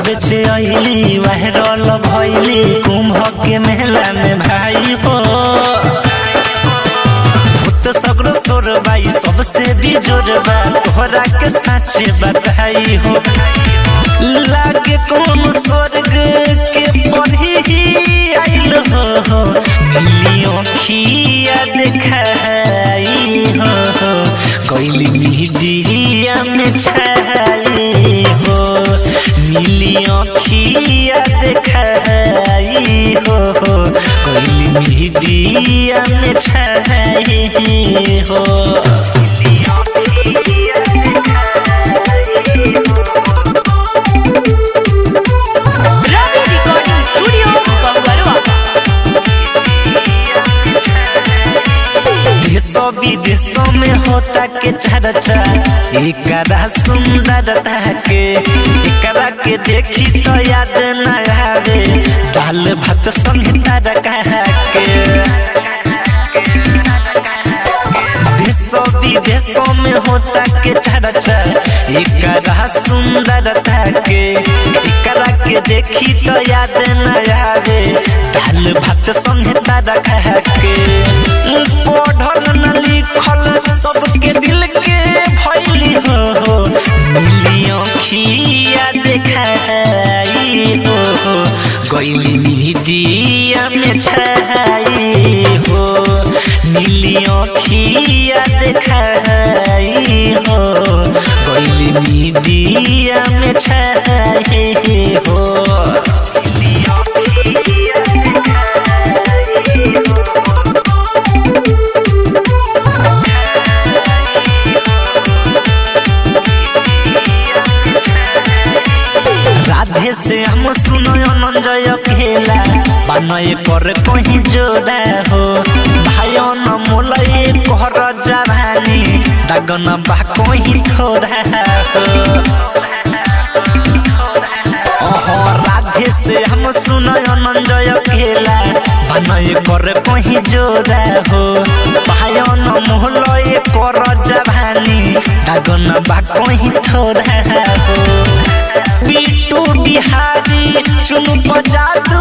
बेचे अइली वायरल भइली कुंभ के मेला में भाई हो तो सगरो सोरबाई सबसे भी जोरबा तोहरा के सच बताई हो लागे कौन स्वर्ग के पढ़ी ही आइल हो मिलियों खिया देखाई हो कोइली मीडिया में छाई हो मिलियों खिया देखाई हो कोइली मीडिया में छाई हो विदेशों में होता के चर्चा एकरा सुंदरता के एकरा के देखी तो याद न आवे दाल भात संगीता रखा के देशों विदेशों में होता के चर्चा एकरा सुंदरता के एकरा के देखी तो याद न आवे दाल भात संगीता रखा के पढ़ल न लिखल सबके दिल के भइली हो मिलियों खिया देखाई हो गइली मीडिया में छाई हो मिलियों खिया देखाई हो गइली मीडिया में छाई हो राधे से हम सुनो नंजय खेला बनए पर कहीं जोड़ा हो भाइयों न मोलए कर जवानी दगन बा कहीं थोड़ा हो राधे से हम सुनो नंजय खेला बनए पर कहीं जोड़ा हो भाइयों न मोलए कर जवानी दगन बा कहीं थोड़ा हो बिट्टू बिहारी चुनु जादू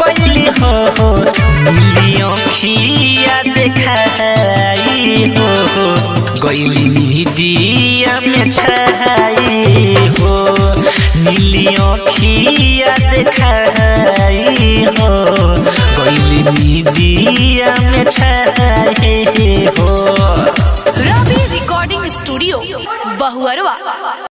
कैली हो मिलियों खिया देखाई हो गइली मीडिया में छाई हो मिलियों खिया देखाई हो गइली मीडिया में छाई हो। रवि रिकॉर्डिंग स्टूडियो बहुअरवा।